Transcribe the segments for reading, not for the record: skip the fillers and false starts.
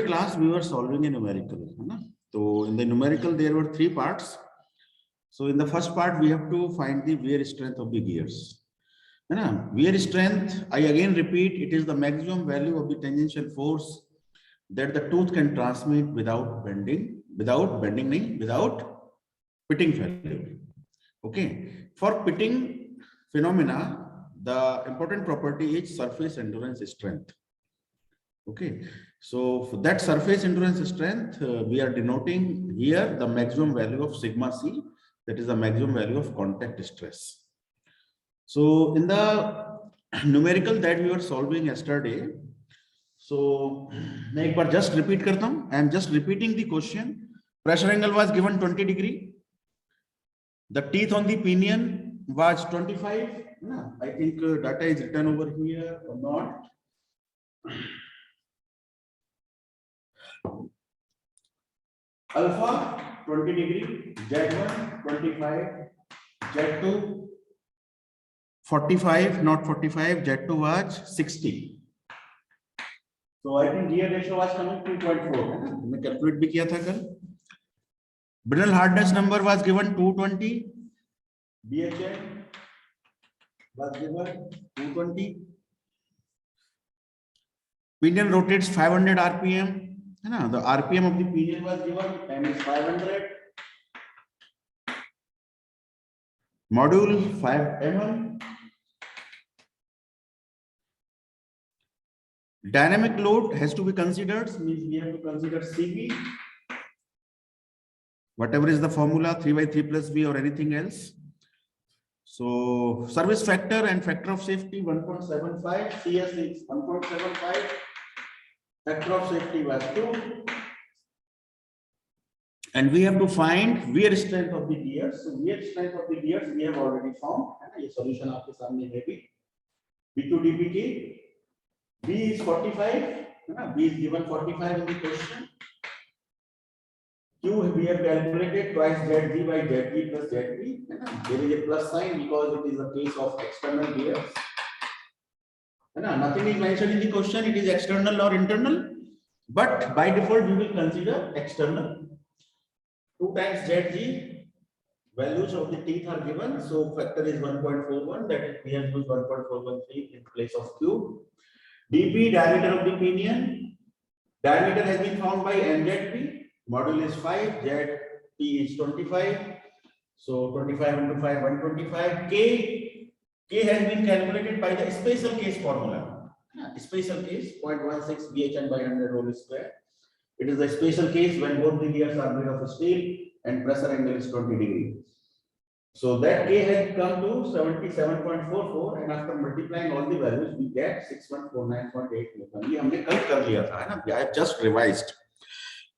class we were solving a numerical, so in the numerical there were three parts. So in the first part we have to find the wear strength of the gears. Wear strength, I again repeat, it is the maximum value of the tangential force that the tooth can transmit without pitting failure. Okay, for pitting phenomena, the important property is surface endurance strength. Okay, so for that surface endurance strength, we are denoting here the maximum value of sigma c, that is the maximum value of contact stress. So in the numerical that we were solving yesterday, so मैं एक बार just repeat करता हूँ. I am just repeating the question. Pressure angle was given 20 degree. The teeth on the pinion was 25. I think data is written over here or not. Alpha 20 degree, Z1 25, Z2 45, not 45, Z2 was 60. So I think gear ratio was coming 2.4. हमने calculate भी किया था कल. Brittle hardness number was given 220. BHN was given 220. Pinion rotates 500 RPM. The RPM of the pinion was given, and is 500. Module 5 mm. Dynamic load has to be considered, means we have to consider CV, whatever is the formula, 3 by 3 plus B or anything else. So service factor and factor of safety 1.75, CS is 1.75, factor of safety was 2. And we have to find wear strength of the gears. So wear strength of the gears we have already found. This solution आपके सामने है भी. B2 dPk. B is 45. B is given 45 in the question. Q we have calculated twice ZG by ZG plus ZB. There is a plus sign because it is a case of external gears. Nothing is mentioned in the question. It is external or internal. But by default we will consider external. 2 times ZG, values of the teeth are given, so factor is 1.41, that is we have used 1.413 in place of Q. dP, diameter of the pinion, diameter has been found by MZP, module is 5, ZP is 25, so 25 into 5, 125, K has been calculated by the special case formula, special case 0.16 BHN by 100 whole square. It is a special case when both the gears are made of steel and pressure angle is 20 degrees. So that K has come to 77.44, and after multiplying all the values, we get 6149.8 Newton. ये हमने कल कर लिया था, है ना? I have just revised.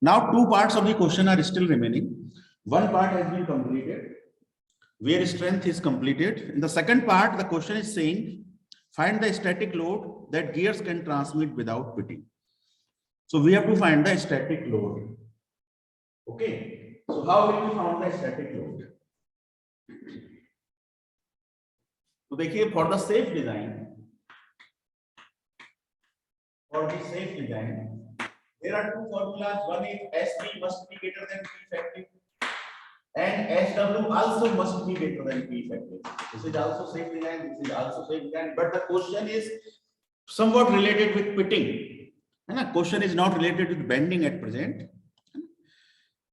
Now 2 parts of the question are still remaining. One part has been completed. Wear strength is completed. In the second part, the question is saying, find the static load that gears can transmit without pitting. So we have to find the static load. Okay. So how will we find the static load? So देखिए, for the safe design, there are 2 formulas. One is SB must be greater than P effective, and SW also must be greater than P effective. This is also safe design. This is also safe design. But the question is somewhat related with pitting. Question is not related with bending at present.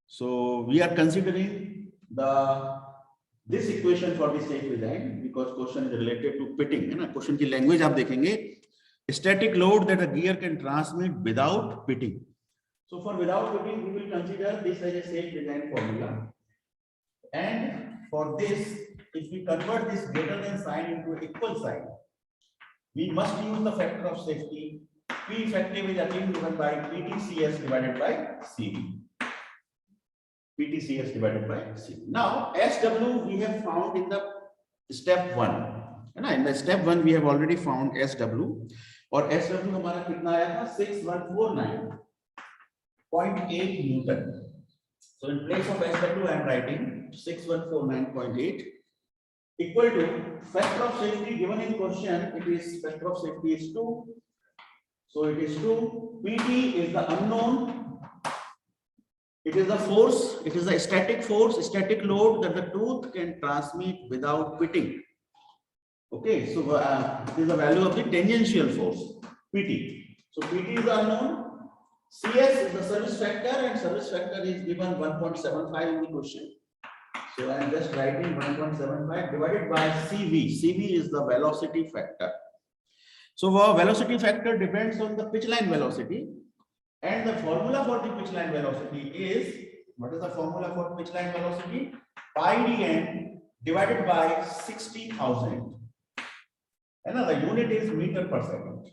So we are considering this equation for the safe design because question is related to pitting. Question की language आप देखेंगे, static load that a gear can transmit without pitting. So for without pitting, we will consider this as a safe design formula. And for this, if we convert this greater than sign into equal sign, we must use the factor of safety. P effective is again given by PTCS divided by CV. PTCS divided by CV. Now, SW we have found in the step 1. In the step 1 we have already found SW. और SW हमारा कितना आया था 6149.8 Newton. So in place of SW I am writing 6149.8 equal to factor of safety given in question. It is factor of safety is 2. So it is 2. PT is the unknown. It is the force. It is the static force, static load that the tooth can transmit without pitting. Okay, so it is the value of the tangential force, PT. So PT is the unknown. CS is the service factor, and service factor is given 1.75 in the question. So I am just writing 1.75 divided by CV. CV is the velocity factor. So our velocity factor depends on the pitch line velocity, and the formula for the pitch line velocity is, what is the formula for pitch line velocity? Pi dn divided by 60,000. And the unit is meter per second.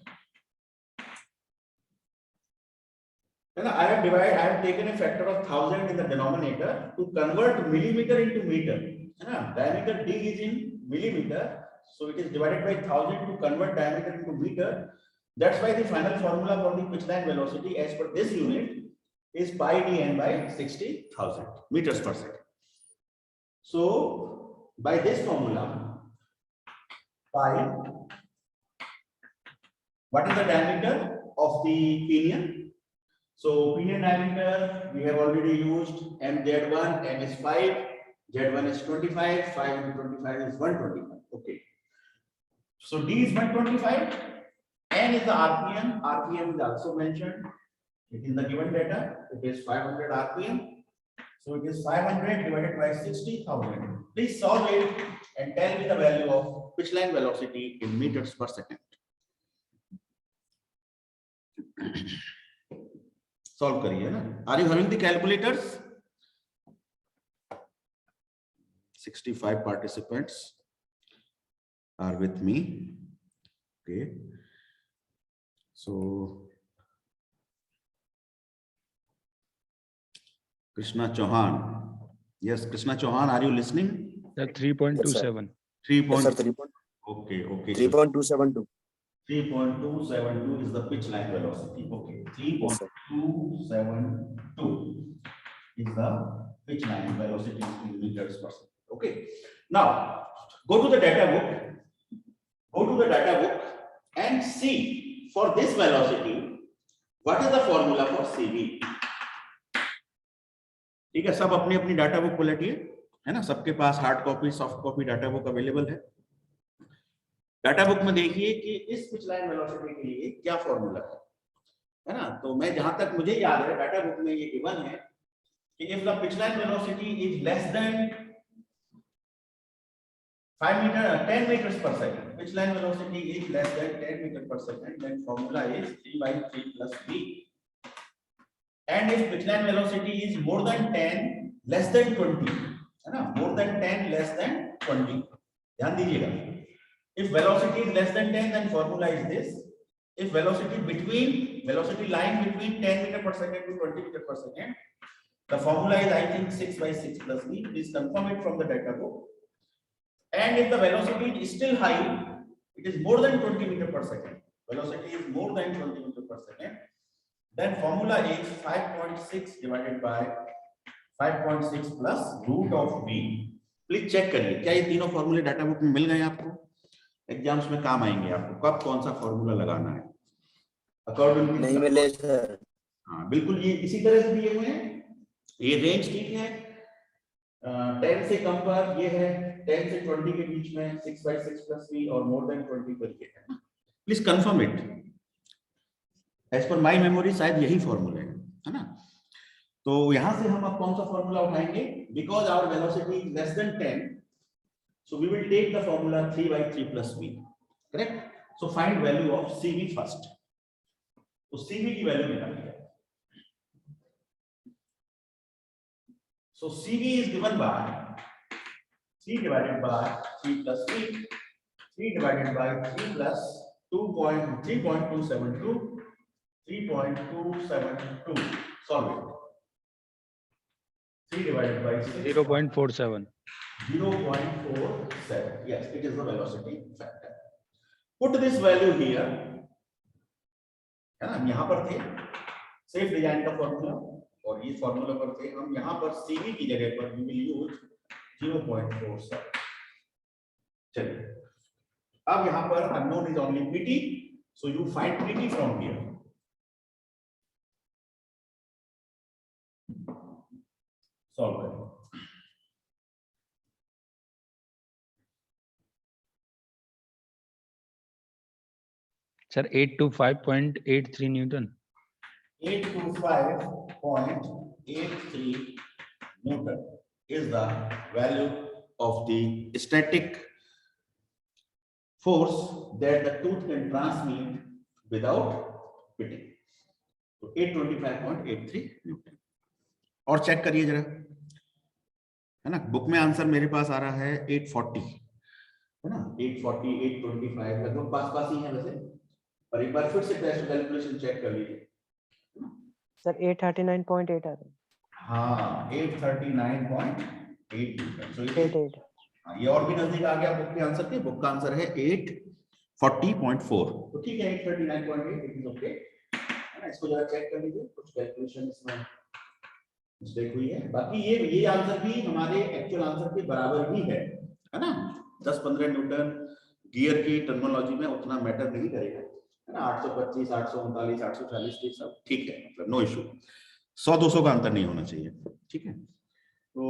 And I have taken a factor of 1000 in the denominator to convert millimeter into meter. Diameter D is in millimeter, so it is divided by 1000 to convert diameter into meter. That's why the final formula for the pitch line velocity as per this unit is pi dn by 60,000 meters per second. So by this formula, pi, what is the diameter of the pinion? So pinion diameter we have already used mz1, m is 5, z1 is 25, 5 into 25 is 125. Okay. So D is 125, n is the RPM. RPM is also mentioned. It is the given data. It is 500 RPM. So it is 500 divided by 60,000. Please solve it and tell me the value of pitch line velocity in meters per second. Solve करिए ना. Are you having the calculators? 65 participants are with me. Okay. So Krishna Chauhan. Yes, Krishna Chauhan, are you listening? 3.27. 3. Yes, sir, 3. Okay. 3.272. 3.272 is the pitch line velocity. Okay. 3.272 is the pitch line velocity in meters per second. Okay. Now go to the data book. And see for this velocity what is the formula for CV. ठीक है, सब अपनी अपनी data book पलटिए, है ना. सबके पास hard copy, soft copy data book available है. डाटा बुक में देखिए कि इस पिच लाइन वेलोसिटी के लिए क्या फॉर्मूला है ना. तो मैं जहां तक मुझे याद है डाटा बुक में ये गिवन है कि if the pitch line velocity is less than 10 meters per second, pitch line velocity is less than 10 meters per second, then formula is 3/3 plus v. And if pitch line velocity is more than 10 less than 20, है ना, more than 10 less than 20, ध्यान दीजिएगा. If velocity is less than 10, then formula is this. If velocity line between 10 meters per second to 20 meters per second, the formula is, I think, 6/6 plus v. Please confirm it from the data book. And if the velocity is still high, it is more than 20 meters per second. Velocity is more than 20 meters per second. Then formula is 5.6 divided by 5.6 plus root of v. Please check करिए क्या ये तीनों फॉर्मूले data book में मिल गए आपको. Exams में काम आएंगे आपको. कब कौन सा फॉर्मूला लगाना है अकॉर्डिंग नहीं मिले सर. हाँ बिल्कुल, ये इसी तरह से दिए हुए हैं. ये रेंज ठीक है. 10 से कम पर ये है, 10 से 20 के बीच में 6/6 plus v और more than 20 पर ये है. Please confirm it. As per my memory शायद यही फॉर्मूला है ना. तो यहां से हम अब कौन सा फॉर्मूला उठाएंगे. Because our velocity is less than 10, so we will take the formula 3/3 plus v. Correct. So find value of cv first. तो cv की वैल्यू निकालिए. So cv is given by 3 divided by 3 plus v. 3 divided by 3 plus 3.272. 3.272. Solve it. 3 divided by 6. 0.47. 0.47. Yes, it is the velocity factor. Put this value here. है ना, हम यहाँ पर थे safe design का फॉर्मूला और ये फॉर्मूला पर थे हम. यहाँ पर CV की जगह पर we will use 0.47. चलिए अब यहाँ पर unknown is only PT, so you find PT from here. Solve करें। Sir 825.83 newton. 825.83 Newton is the value of the static force that the tooth can transmit without pitting. तो 825.83 Newton। और check करिए जरा, है ना, बुक में answer मेरे पास आ रहा है 840, है ना, 840 825 लगभग पास पास ही है वैसे, पर एक बार फिर से टेस्ट कैलकुलेशन चेक कर लीजिए। सर 839.8 आ रहा है। हाँ 839.8 so 88 ये और भी नजदीक आ गया बुक के आंसर के। बुक का आंसर है 840.4, तो ठीक है 839.8 इट इज ओके, है ना। इसको जरा चेक कर लीजिए, कुछ कैलकुलेशन इसमें मिस्टेक हुई है। बाकी ये आंसर भी हमारे एक्चुअल आंसर के बराबर ही है ना। 10-15 न्यूटन गियर की टर्मिनोलॉजी में उतना मैटर नहीं करेगा, है ना। 825 839 840 ठीक सब ठीक है, मतलब नो इशू, 100-200 का अंतर नहीं होना चाहिए, ठीक है। तो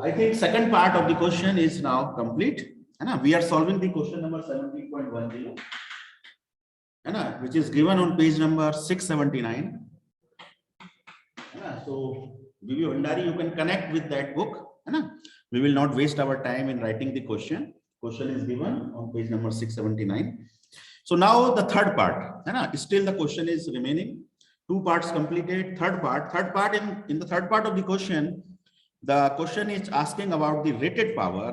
I think second part of the question is now complete, है ना। We are solving the question number 17.10, है ना, which is given on page number 679, है ना। सो वीवी Bhandari, you can connect with that book, है ना। We will not waste our time in writing the question. Question is given on page number 679. So now the third part, है ना, still the question is remaining. Two parts completed. Third part in the third part of the question, the question is asking about the rated power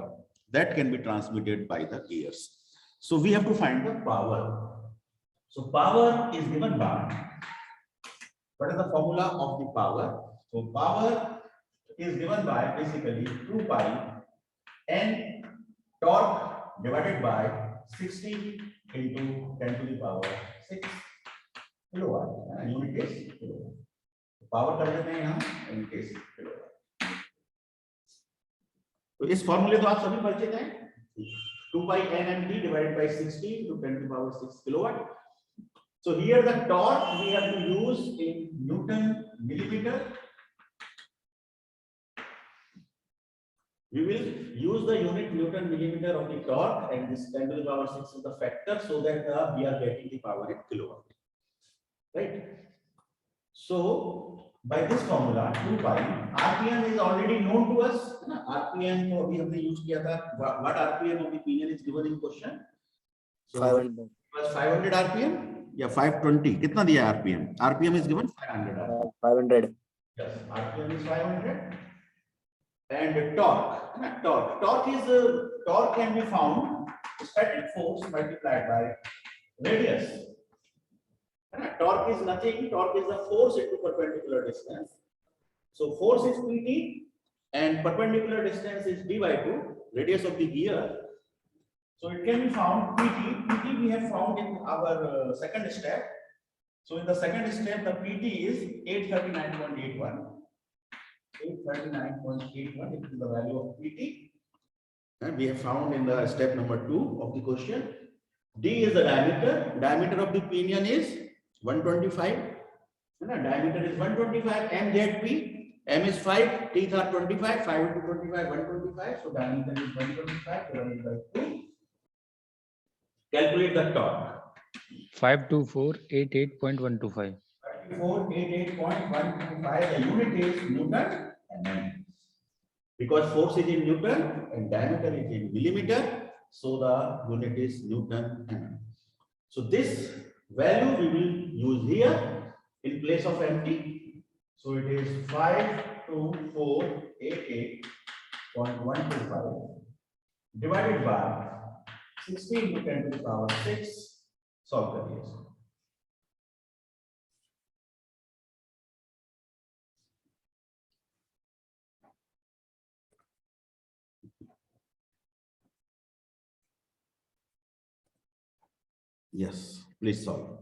that can be transmitted by the gears. So we have to find the power. So power is given by, what is the formula of the power? So power is given by basically 2 pi n torque divided by 60 into 10 to the power 6 kilowatt, unit is kilowatt. Power कर देते हैं यहाँ, unit is kilowatt. तो इस फॉर्मूले तो आप सभी परिचित हैं, 2 pi nmt divided by 60 into 10 to the power 6 kilowatt. So here the torque we have to use in Newton millimeter. We will use the unit Newton millimeter of the torque, and this 10 to the power 6 is the factor, so that we are getting the power in kilowatt, right? So by this formula 2 pi, rpm is already known to us, है ना। rpm को अभी हमने use किया था। what rpm of the pinion is given in question? So 500 was 500 rpm या 520, कितना दिया rpm? rpm is given 500 rpm. 500 Yes, rpm is 500. And torque can be found static force multiplied by radius. Torque is nothing, torque is the force into perpendicular distance. So force is pt and perpendicular distance is d by 2, radius of the gear. So it can be found pt we have found in our second step. So in the second step the pt is 839.81. 839.81 is the value of pt, and we have found in the step number 2 of the question. D is the diameter of the pinion is 125, diameter is 125, mzp, m is 5, teeth are 25, 5 into 25 125, so diameter is 125 divided by 2. Calculate the torque. 52488.125. 52488.125, the unit is Newton mm, because force is in Newton and diameter is in millimeter, so the unit is Newton mm. So this value we will use here in place of mt. So it is 52488.125 divided by 60 into 10 to the power 6. Solve करिए इसको। Yes, please solve.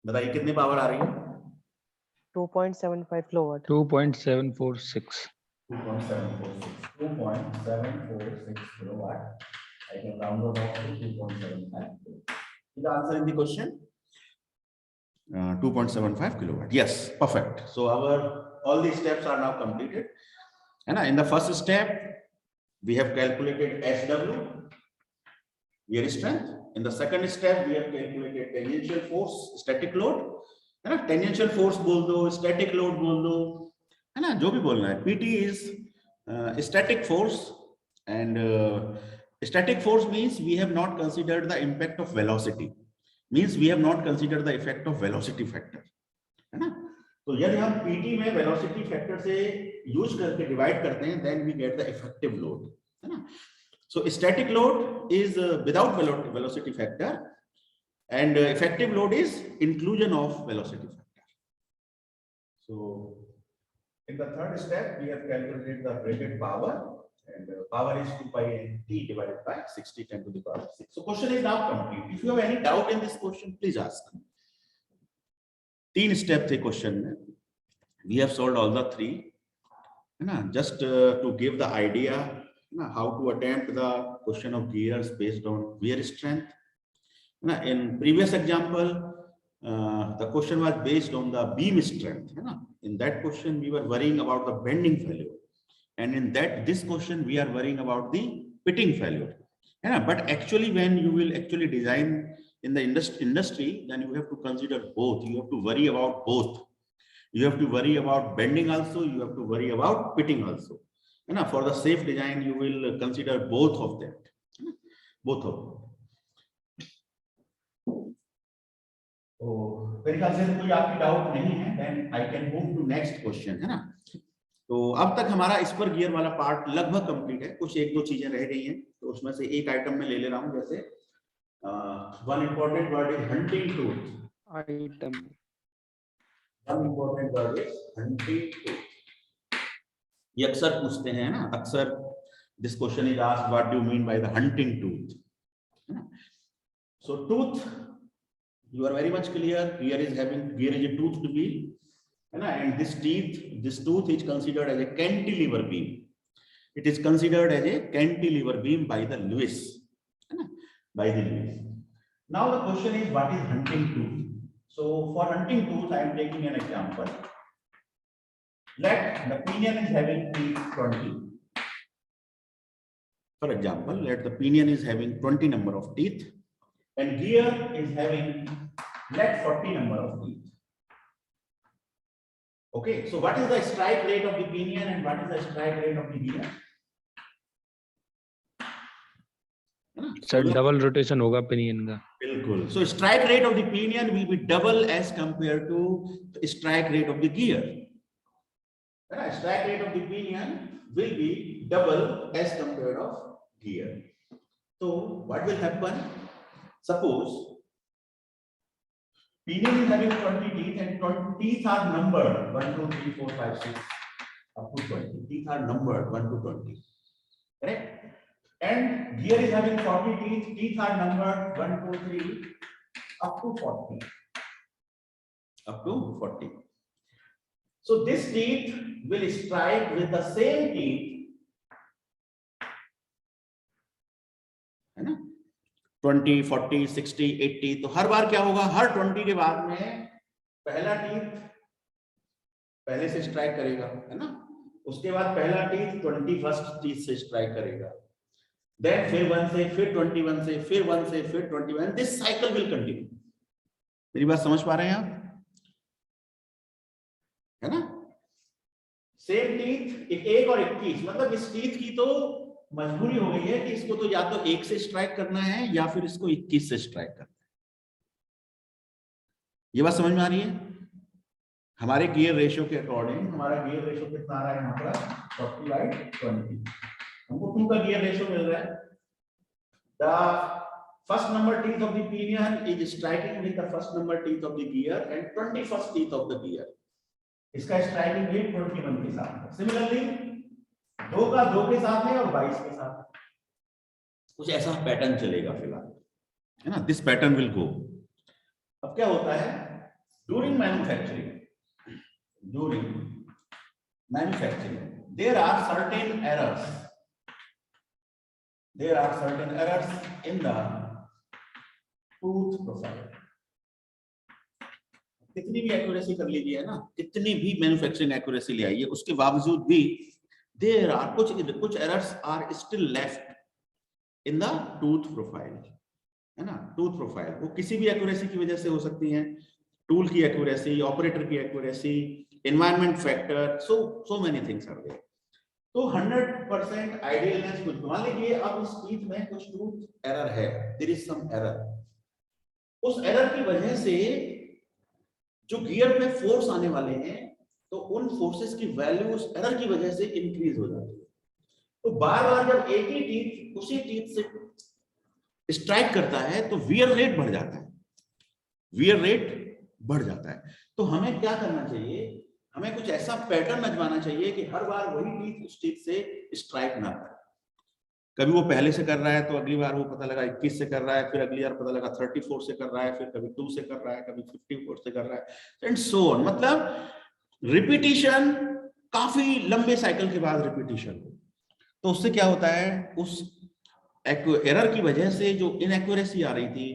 बताइए कितनी power आ रही है? 2.75 kilowatt. 2.746. 2.746 kilowatt. I can round it off to 2.75. The answer in the question? 2.75 kilowatt. Yes, perfect. So all these steps are now completed. And in the first step, we have calculated SW, wear strength. In the second step, we have calculated tangential force, static load. है ना, tangential force बोल दो, static load बोल दो, है ना, जो भी बोलना है. PT is static force, and static force means we have not considered the impact of velocity. Means we have not considered the effect of velocity factor. है ना, तो यदि हम PT में velocity factor से use करके divide करते हैं, then we get the effective load. है ना, so static load is without velocity factor. And effective load is inclusion of velocity factor. So in the third step, we have calculated the rated power, and power is 2 pi T divided by 60 10 to the power 6. So question is now complete. If you have any doubt in this question, please ask. 3 step थे question में. We have solved all the 3. है ना, just to give the idea, how to attempt the question of gears based on wear strength. In previous example, the question was based on the beam strength. In that question, we were worrying about the bending failure, and in this question, we are worrying about the pitting failure. But actually, when you will actually design in the industry, then you have to consider both. You have to worry about both. You have to worry about bending also. You have to worry about pitting also. For the safe design, you will consider both of them. Both of them. तो मेरे ख्याल से कोई आपकी doubt नहीं है, then I can move to next question, है ना. तो अब तक हमारा इस पर गियर वाला पार्ट लगभग कंप्लीट है. कुछ एक दो चीजें रह गई हैं, तो उसमें से एक आइटम में ले रहा हूं. जैसे one important word is hunting tooth. Item. One important word is hunting tooth. ये अक्सर पूछते हैं ना, अक्सर this question is asked what do you mean by the hunting tooth. So tooth, you are very much clear. Gear is a toothed beam, and this tooth is considered as a cantilever beam. It is considered as a cantilever beam by the Lewis. By the Lewis. Now the question is, what is hunting tooth? So for hunting tooth, I am taking an example. Let the pinion is having teeth 20. For example, let the pinion is having 20 number of teeth, and gear is having let 40 number of teeth. Okay, so what is the strike rate of the pinion and what is the strike rate of the gear? Sir double rotation होगा pinion का. बिल्कुल. So strike rate of the pinion will be double as compared to the strike rate of the gear. Strike rate of the pinion will be double as compared of gear. So what will happen? Suppose pinion is having 20 teeth and 20 teeth are numbered 1, 2, 3, 4, 5, 6 up to 20. Teeth are numbered 1 to 20. Correct? And gear is having 40 teeth. Teeth are numbered 1, 2, 3 up to 40. Up to 40. So this teeth will strike with the same teeth. 20, 40, 60, 80. तो हर बार क्या होगा, हर 20 के बाद में पहला teeth पहले से strike करेगा, है ना. उसके बाद पहला टीथ 21st टीथ से स्ट्राइक करेगा. देन फिर 1 से, फिर 21 से, फिर 1 से, फिर 21. This cycle will continue. मेरी बात समझ पा रहे हैं आप, है ना. सेम टीथ एक और 21, मतलब इस टीथ की तो मजबूरी हो गई है कि इसको तो या तो 1 से स्ट्राइक करना है या फिर इसको 21 से स्ट्राइक करना है. ये बात समझ में आ रही है. हमारे गियर रेशियो के अकॉर्डिंग हमारा गियर रेशियो कितना आ रहा है यहाँ पर 40/20. हमको 2 का गियर रेशियो मिल रहा है. The first number teeth of the pinion is striking with the first number teeth of the gear and 21st teeth of the gear. इसका स्ट्राइकिंग रेट 21 के साथ है. सिमिलरली 2 का 2 के साथ है और 22 के साथ. कुछ ऐसा पैटर्न चलेगा फिलहाल, है ना. This pattern will go. अब क्या होता है, during manufacturing, there are certain errors. There are certain errors in the tooth profile. कितनी भी एक्यूरेसी कर लीजिए ना, कितनी भी मैन्युफैक्चरिंग एक्यूरेसी ले आइए, उसके बावजूद भी there are कुछ errors are still left in the tooth profile, है ना. tooth profile वो किसी भी एक्यूरेसी की वजह से हो सकती है, टूल की एक्यूरेसी, ऑपरेटर की accuracy, environment factor, so many things are there. तो 100% आइडियलनेस कुछ, मान लीजिए अब इस टीथ में कुछ टूथ एरर है, देयर इज सम एरर. उस एरर की वजह से जो गियर पे फोर्स आने वाले हैं, तो उन फोर्सेस की वैल्यू उस एरर की वजह से इंक्रीज हो जाती है. तो बार-बार जब एक ही टीथ उसी टीथ से स्ट्राइक करता है तो वियर रेट बढ़ जाता है, वियर रेट बढ़ जाता है. तो हमें क्या करना चाहिए, हमें कुछ ऐसा पैटर्न अजमाना चाहिए कि हर बार वही टीथ उस टीथ से स्ट्राइक ना करे. कभी वो पहले से कर रहा है तो अगली बार वो पता लगा 21 से कर रहा है, फिर अगली बार पता लगा 34 से कर रहा है, फिर कभी 2 से कर रहा है, कभी 54 से कर रहा है, एंड सो ऑन. मतलब रिपीटिशन, काफी लंबे साइकिल के बाद रिपीटिशन. तो उससे क्या होता है, उस एरर की वजह से जो इनएक्यूरेसी आ रही थी,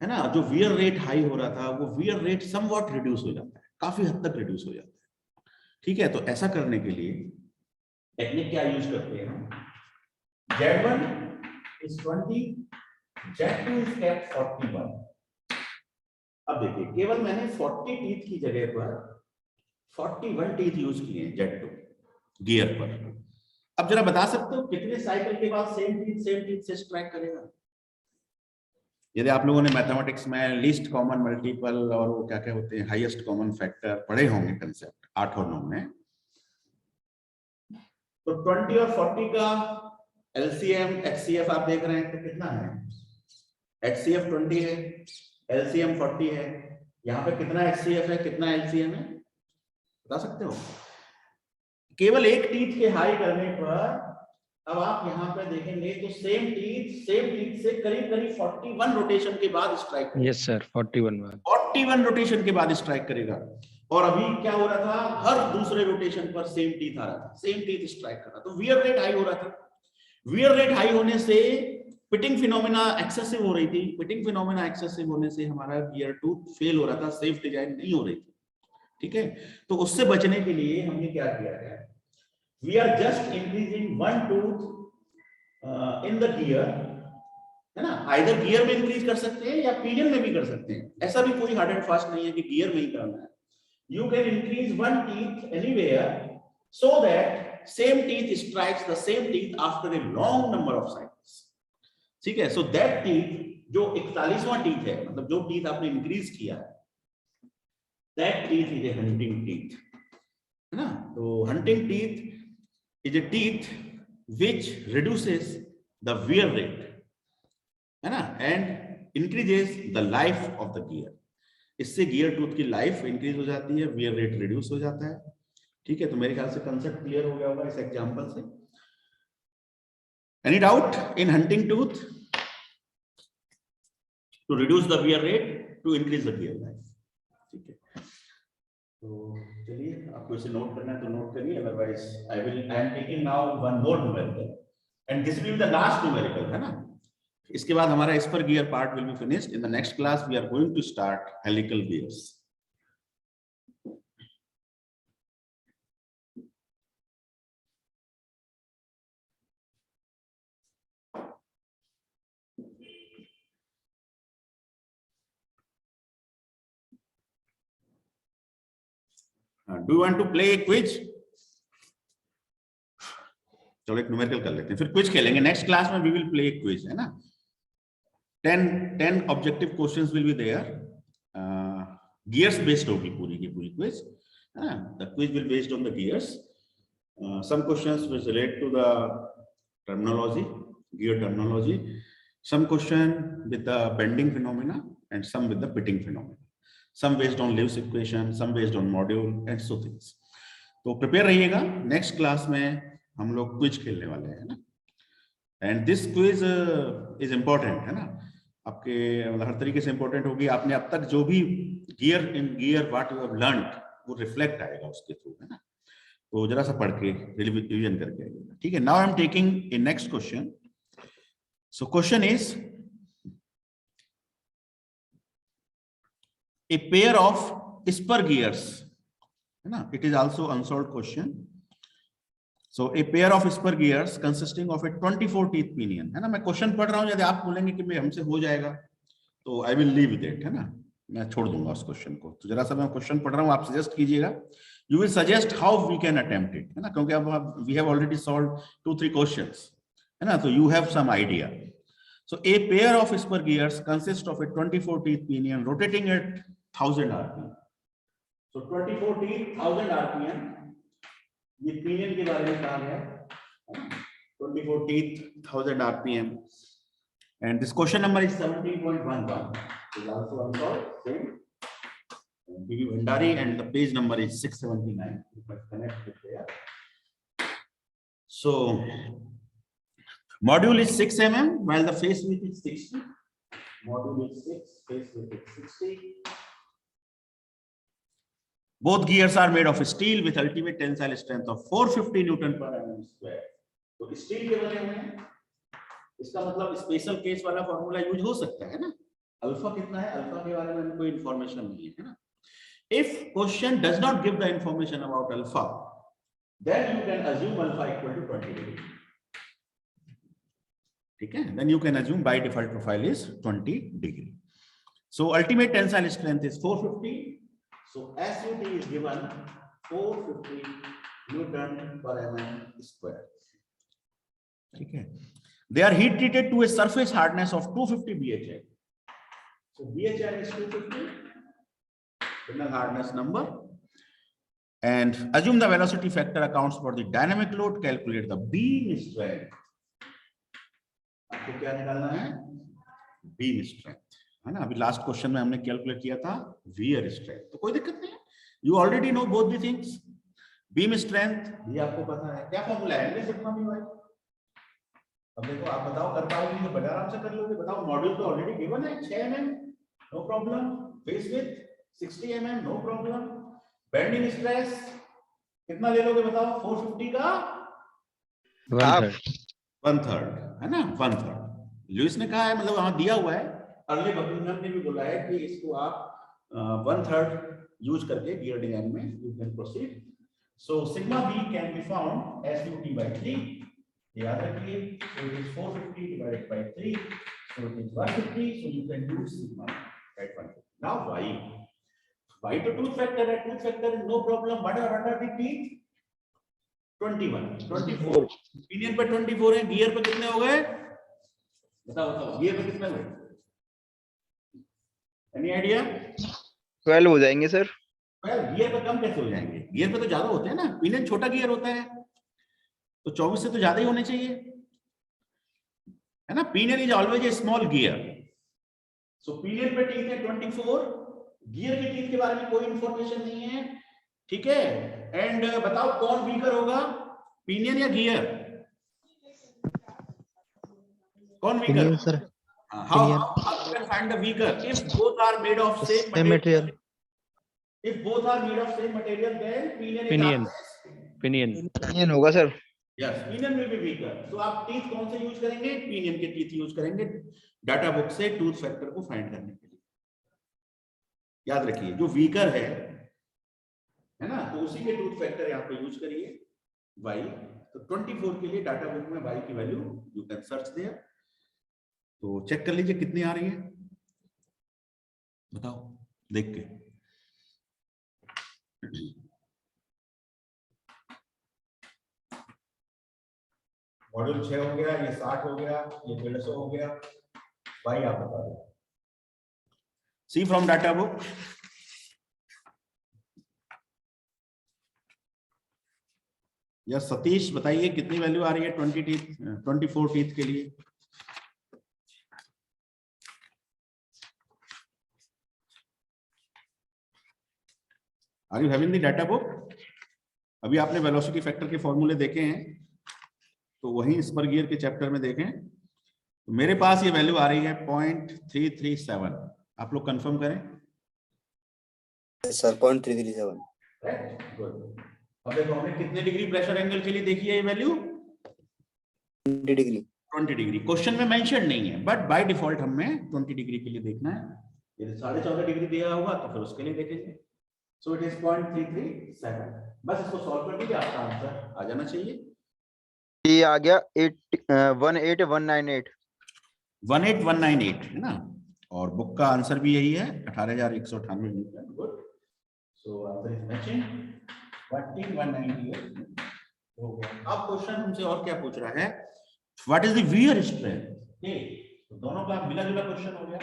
है ना, जो वियर रेट हाई हो रहा था, वो वियर रेट समवॉट रिड्यूस हो जाता है, काफी हद तक रिड्यूस हो जाता है. ठीक है, तो ऐसा करने के लिए टेक्निक क्या यूज करते हैं, Z1 is 20, Z2 is kept 41. अब देखिए, केवल मैंने 40 टीथ की जगह पर 41 टीथ यूज किए हैं Z2 गियर पर. अब जरा बता सकते हो कितने साइकिल के बाद सेम टीथ से स्ट्राइक करेगा. यदि आप लोगों ने मैथमेटिक्स में लीस्ट कॉमन मल्टीपल और वो क्या क्या होते हैं, हाईएस्ट कॉमन फैक्टर पढ़े होंगे कंसेप्ट 8 और 9 में, तो 20 और 40 का एलसीएम एचसीएफ आप देख रहे हैं तो कितना है, एचसीएफ 20 है, एलसीएम 40 है. यहाँ पे कितना एचसीएफ है, कितना एलसीएम है, बता सकते हो. केवल एक टीथ के हाई करने पर अब आप यहाँ पे देखेंगे तो सेम टीथ से करीब 41 रोटेशन के बाद स्ट्राइक करेगा. यस सर, 41 रोटेशन के बाद स्ट्राइक करेगा. और अभी क्या हो रहा था, हर दूसरे रोटेशन पर सेम टीथ आ रहा था, सेम टीथ स्ट्राइक कर रहा था. तो वियर रेट हाई हो रहा था. वियर रेट हाई होने से पिटिंग फिनोमेना एक्सेसिव हो रही थी. पिटिंग फिनोमेना एक्सेसिव होने से हमारा गियर टूथ फेल हो रहा था, सेफ डिजाइन नहीं हो रही थी. ठीक है, तो उससे बचने के लिए हमने क्या किया है, we are just increasing one tooth in the gear, है ना. आइदर गियर में इंक्रीज कर सकते हैं या पिनियन में भी कर सकते हैं. ऐसा भी कोई हार्ड एंड फास्ट नहीं है कि गियर में ही करना है. You can increase one teeth anywhere so that same teeth strikes the same teeth after a long number of cycles. ठीक है, so that teeth जो 41वां टीथ है, मतलब जो टीथ आपने इंक्रीज किया है, that teeth is a hunting teeth, है ना. तो hunting teeth is a teeth which reduces the wear rate, है ना, and increases the life of the gear. इससे गियर टूथ की लाइफ इंक्रीज हो जाती है, वियर रेट रिड्यूस हो जाता है. ठीक है, तो मेरे ख्याल से कंसेप्ट क्लियर हो गया होगा इस एग्जांपल से. Any doubt in hunting tooth, to reduce the wear rate, to increase the wear life. ठीक है, तो चलिए, आपको इसे नोट करना है तो नोट करिए, otherwise I am taking now one more numerical and this will be the last numerical, है ना. इसके बाद हमारा इस पर gear part will be finished. In the next class we are going to start helical gears. Do you want to play a quiz? चलो एक numerical कर लेते हैं, फिर क्विज खेलेंगे. नेक्स्ट क्लास में we will play a quiz, है ना. 10 objective questions will be there. Gears based होगी पूरी की पूरी क्विज, है ना. The quiz will based on the gears. Some questions will relate to the terminology, gear terminology. Some question with the bending phenomena and some with the pitting phenomena. Some based on Lewis equation, some based on module and so things. तो prepare रहिएगा. Next class में हम लोग quiz खेलने वाले हैं ना. And this quiz is important, है ना. आपके मतलब हर तरीके से इंपॉर्टेंट होगी। आपने अब तक जो भी gear in gear what you have learned वो रिफ्लेक्ट आएगा उसके थ्रू, है ना। तो जरा सा पढ़ के रिवीजन करके आइएगा, ठीक है। Now I am taking a next question. So question is a pair of spur gears, है ना, it is also unsolved question. So a pair of spur gears consisting of a 24 teeth pinion, है ना। मैं question पढ़ रहा हूं, यदि आप बोलेंगे कि मैं हमसे हो जाएगा तो आई विल लीव इट, है ना, मैं छोड़ दूंगा उस क्वेश्चन को। तो जरा सा मैं क्वेश्चन पढ़ रहा हूं, आप सजेस्ट कीजिएगा, you will suggest how we can attempt it, है ना, क्योंकि अब we have already solved 2-3 questions, है ना, तो you have some idea. So a pair of spur gears consist of a 24 teeth pinion rotating at 1000 rpm. So 24 teeth 1000 rpm, ये pinion के बारे में कहा गया है, 24 teeth 1000 rpm, and this question number is 17.11, is also unsolved, same BB Bhandari, and the page number is 679. You can connect with there. So module is 6 mm while the face width is 60. Module is 6, face width is 60. Both gears are made of steel with ultimate tensile strength of 450 Newton per mm square. तो steel के बने हुए हैं, इसका मतलब special case वाला formula use हो सकता है ना। अल्फा कितना है, अल्फा के बारे में कोई इंफॉर्मेशन नहीं है ना। If question does not give the information about alpha, then you can assume alpha equal to 20 degree. ठीक है, then you can assume by default profile is 20 degree. So ultimate tensile strength is 450. So SUT is given 450 Newton per mm square. ठीक है, they are heat treated to a surface hardness of 250 BHI. So BHI is 250, internal hardness number, and assume the velocity factor accounts for the dynamic load. Calculate the beam strength. आपको क्या निकालना है, beam strength, है ना। अभी last question में हमने calculate किया था वियर स्ट्रेंथ, तो कोई दिक्कत नहीं है, you already know both the things. Beam strength भी आपको पता है, क्या फॉर्मूला है सिग्मा बी वाई। अब देखो आप बताओ, कर पाओगे तो बड़ा आराम से कर लोगे। बताओ, मॉड्यूल तो ऑलरेडी गिवन है 6 mm, no problem. Face width 60 mm, no problem. Bending stress कितना ले लोगे बताओ, 450 का 1/3, है ना, 1/3 लुईस ने कहा है, मतलब वहां दिया हुआ है। अर्ली बकिंघम ने भी बोला है कि इसको आप 1/3 यूज करके गियर डिजाइन में you can proceed. So sigma B can be found SUT by 3, याद रखिए। So it is 450 divided by 3, so it is 150, so you can use sigma, right? 150. Now y to tooth factor है, tooth factor is no problem, but what are the teeth? 21, 24, pinion पे 24 है, gear पे कितने हो गए बताओ, gear पे कितने हुए, एनी आइडिया? 12 हो जाएंगे सर। गियर पे कम कैसे हो जाएंगे, गियर पे तो ज्यादा होते हैं ना, पिनियन छोटा गियर होता है, तो 24 से तो ज्यादा ही होने चाहिए, है ना। Pinion is always a small gear, so pinion पे टीथ है 24, गियर के टीथ के बारे में कोई इंफॉर्मेशन नहीं है, ठीक है। एंड बताओ कौन वीकर होगा, पिनियन या गियर, कौन weaker sir? How you can find the weaker if both are made of same material? If both are made of same material, then pinion होगा sir. Yes, pinion will be weaker. So आप teeth कौन से use करेंगे, pinion के teeth use करेंगे data book से tooth factor को find करने के लिए। याद रखिए जो वीकर है ना, तो उसी के टूथ फैक्टर यहाँ पे यूज करिए y। तो 24 के लिए डाटा बुक में y की value you can search there, तो चेक कर लीजिए कितनी आ रही है, बताओ देख के। मॉड्यूल 6 हो गया, ये 60 हो गया, ये 150 हो गया, भाई आप बता दो। सी फ्रॉम डाटा बुक, या सतीश बताइए कितनी वैल्यू आ रही है 24 टीथ के लिए। Are you having the data book? अभी आपने वेलोसिटी फैक्टर के फॉर्मूले देखे हैं, तो वहीं स्पर गियर के चैप्टर में देखें, तो मेरे पास ये वैल्यू आ रही है 0.337। आप लोग कंफर्म करें। Yes, sir. 0.337. गुड। अब देखो हमने कितने डिग्री प्रेशर एंगल के लिए देखी है ये वैल्यू? 20 degree. 20 डिग्री। क्वेश्चन में मेंशन नहीं है, बट बाय डिफॉल्ट हमें 20 डिग्री के लिए देखना है। यदि 14.5 डिग्री दिया हुआ तो फिर उसके लिए देखेंगे। सो इट इज 0.337। बस इसको सॉल्व कर दीजिए, आपका आंसर आ जाना चाहिए। ये आ गया 18198। 18198 है ना, और बुक का आंसर भी यही है 18,198 Newton. Good. So answer is matching 18198 हो गया। अब क्वेश्चन हमसे और क्या पूछ रहा है, what is the wear strength? तो दोनों का मिला जुला क्वेश्चन हो गया।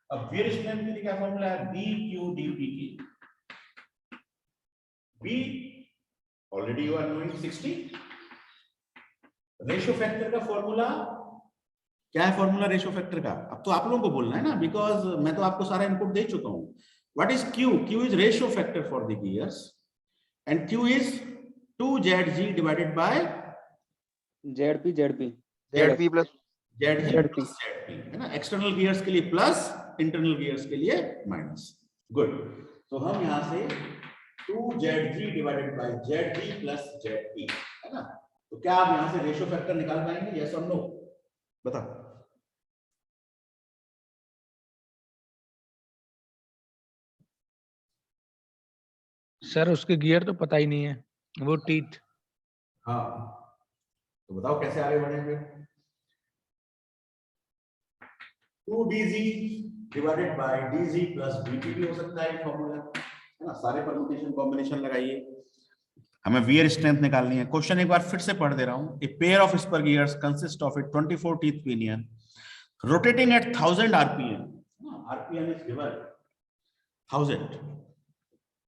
अब वियर स्ट्रेंथ के लिए क्या फॉर्मूला है? BQDP B already you are knowing 60। Ratio factor का फॉर्मूला क्या है? फॉर्मूला रेशियो फैक्टर का अब तो आप लोगों को बोलना है ना, बिकॉज मैं तो आपको सारा इनपुट दे चुका हूं। What is Q? Q is ratio factor for the gears and Q is 2ZG divided by ZP ZP plus ZP है ना। एक्सटर्नल गियर्स के लिए प्लस, इंटरनल गियर्स के लिए माइनस। गुड। तो हम यहां से 2ZG divided by ZP plus ZP है ना। तो क्या आप यहां से रेशियो फैक्टर निकाल पाएंगे? यस और नो? बताओ। सर उसके गियर तो पता ही नहीं है, वो टीथ। हाँ, तो बताओ कैसे आगे बढ़ेंगे? 2DG divided by DG plus DP भी हो सकता है फॉर्मूला है ना। सारे परम्यूटेशन कॉम्बिनेशन लगाइए, हमें वियर स्ट्रेंथ निकालनी है। क्वेश्चन एक बार फिर से पढ़ दे रहा हूं। A pair of spur gears consist of a 24 teeth pinion rotating at 1000 RPM. RPM is given 1000.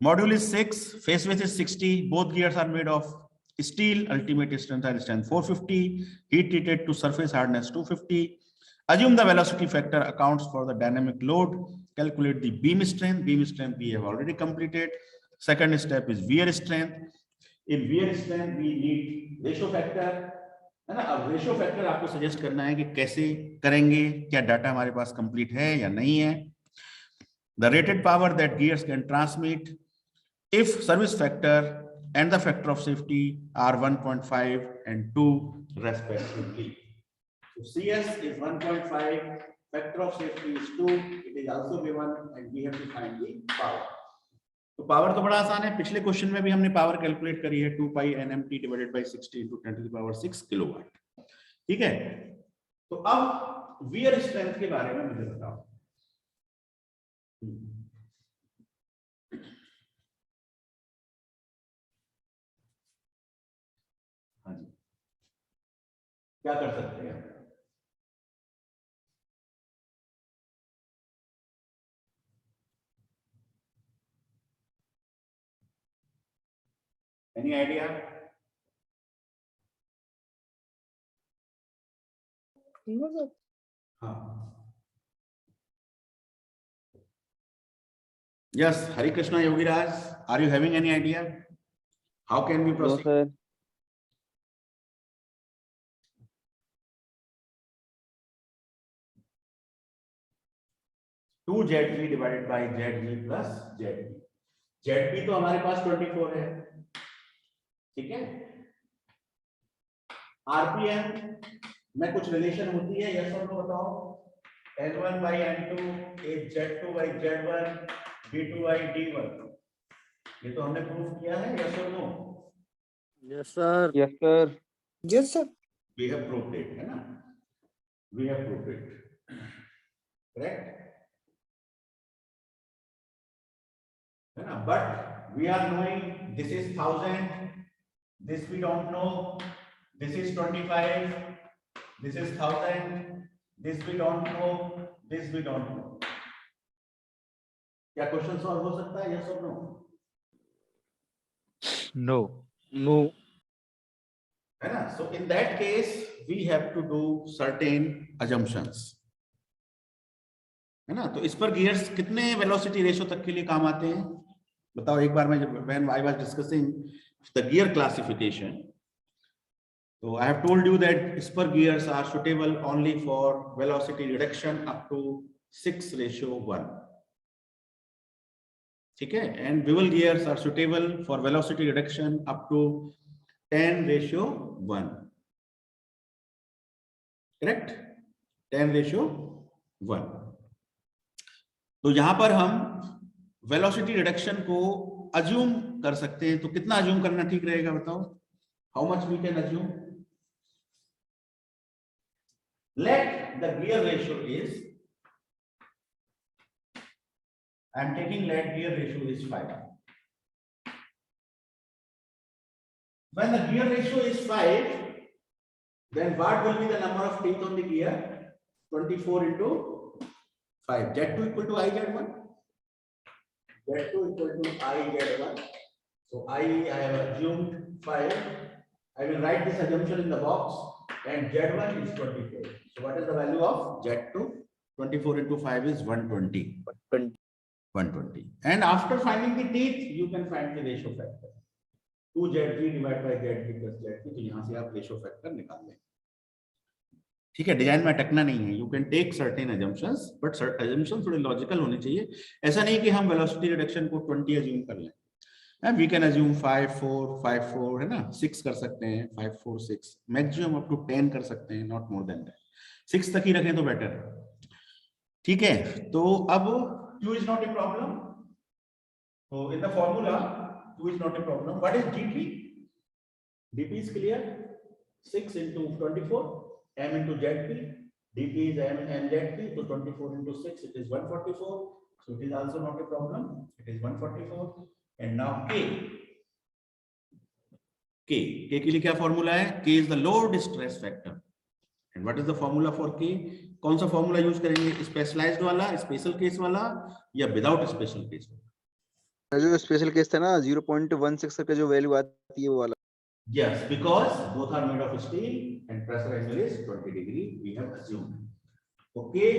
Module is 6, face width is 60. Both gears are made of steel. Ultimate tensile strength 450. Heat treated to surface hardness 250. Assume the velocity factor accounts for the dynamic load. Calculate the beam strength. Beam strength we have already completed. Second step is wear strength. In wear strength we need ratio factor है ना। अब ratio factor आपको suggest करना है कि कैसे करेंगे, क्या डाटा हमारे पास कंप्लीट है या नहीं है। The rated power that gears can transmit if service factor and the factor of safety are 1.5 and 2 respectively. So CS is 1.5, factor of safety is 2, it is also given and we have to find the power. तो power तो बड़ा आसान है, पिछले question में भी हमने power calculate करी है 2 pi nmt divided by 60 into 10 to the power 6 kilowatt. ठीक है, तो अब वियर स्ट्रेंथ के बारे में मुझे बताओ। हाँ जी, क्या कर सकते हैं? Any idea? हाँ, yes, Hari Krishna Yogiraj, are you having any idea? How can we proceed? No, sir. 2ZG divided by ZG plus ZP। ZP तो हमारे पास 24 है, ठीक है। RPM में कुछ रिलेशन होती है, यस और नो बताओ। N1 by N2 is Z2 by Z1 D2 by D1। ये तो हमने प्रूफ किया है, यस और no? Yes, sir. Yes, sir. Yes, sir. We have proved it, है ना? We have proved it, correct? है ना? But we are knowing this is 1000, this we don't know, this is 25, this is 1000, this we don't know, this we don't know. क्या question solve हो सकता है, yes और no? No. No. है ना? So in that case we have to do certain assumptions, है ना? तो इस पर गियर्स कितने वेलोसिटी रेशियो तक के लिए काम आते हैं बताओ एक बार। मैं जब when I was discussing the gear classification, So I have told you that spur gears are suitable only for velocity reduction up to 6:1. ठीक है, and bevel gears are suitable for velocity reduction up to 10:1. Correct? 10:1. तो यहां पर हम velocity reduction को assume कर सकते हैं, तो कितना अज्यूम करना ठीक रहेगा बताओ? How much we can assume? Let the gear ratio is, I am taking let gear ratio is 5. When the gear ratio is 5, then what will be the number of teeth on the gear? 24 into 5. Z2 equal to I Z1. Z2 equal to I Z1. So I have assumed 5. I will write this assumption in the box, and Z1 is 24. So what is the value of Z2? 24 into 5 is 120. 120. And after finding the teeth, you can find the ratio factor. 2ZG divided by ZG plus ZG. तो यहाँ से आप ratio factor निकाल लें. ठीक है, design में अटकना नहीं है. You can take certain assumptions, but certain assumptions थोड़े logical होने चाहिए. ऐसा नहीं कि हम velocity reduction को 20 assume कर लें. And we can assume 5, 4, 5, 4 है ना, 6 कर सकते हैं, 5, 4, 6. Maximum up to 10 कर सकते हैं, not more than that. 6 तक ही रखें तो better है. ठीक है, तो अब Q is not a problem. So in the formula, Q is not a problem. What is dP? dP is clear. 6 into 24, m into zp. dP is m and zp. So 24 into 6, it is 144. So it is also not a problem. It is 144. And now K. K के लिए क्या formula है? K is the load stress factor. And what is the formula for K? कौन सा formula use करेंगे? Specialised वाला, special case वाला, या विदाउट स्पेशल केस वाला? जो स्पेशल केस था ना 0.16 करके जो वैल्यू आती है वो वाला. Yes, because both are made of steel and pressure angle is 20 degree. We have assumed. Okay,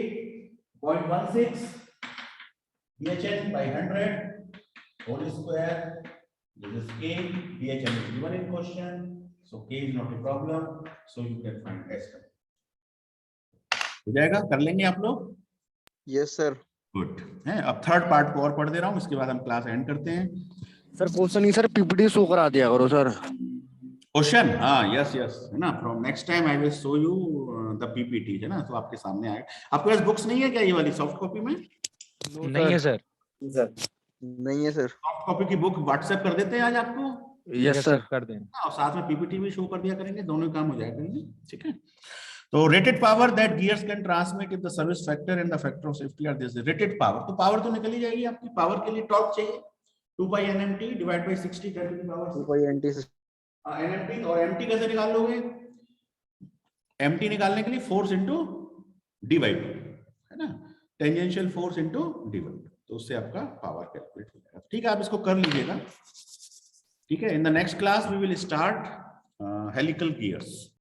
0.16 BHN by 100 whole square. This is K. BHN is given in question, so K is not a problem. So you can find S. हो जाएगा, कर लेंगे आप लोग? Yes sir. Good है. अब third part को और पढ़ दे रहा हूँ, इसके बाद हम क्लास एंड करते हैं. सर क्वेश्चन नहीं सर, पीपीटी शो करा दिया करो सर. क्वेश्चन, हाँ, यस यस है ना. From next time I will show you the PPT है ना, तो आपके सामने आएगा. आपके पास बुक्स नहीं है क्या ये वाली सॉफ्ट कॉपी में? नहीं है सर. सर नहीं है सर. सॉफ्ट कॉपी की बुक व्हाट्सएप कर देते हैं आज आपको. यस सर कर दें. और साथ में पीपीटी भी शो कर दिया करेंगे, दोनों काम हो जाएगा. ठीक है. तो rated power that gears can transmit if the service factor and the factor of safety are this. Rated power, तो पावर तो निकल ही जाएगी आपकी. पावर के लिए टॉर्क चाहिए 2 by nmt divide by 60 10 to the power 6. 2 by nt से nmt. और mt कैसे निकाल लोगे? mt निकालने के लिए फोर्स इनटू d by 2 है ना, tangential force into d by 2. तो उससे आपका पावर कैलकुलेट हो जाएगा. ठीक है, आप इसको कर लीजिएगा. ठीक है. In the next class we will start helical gears.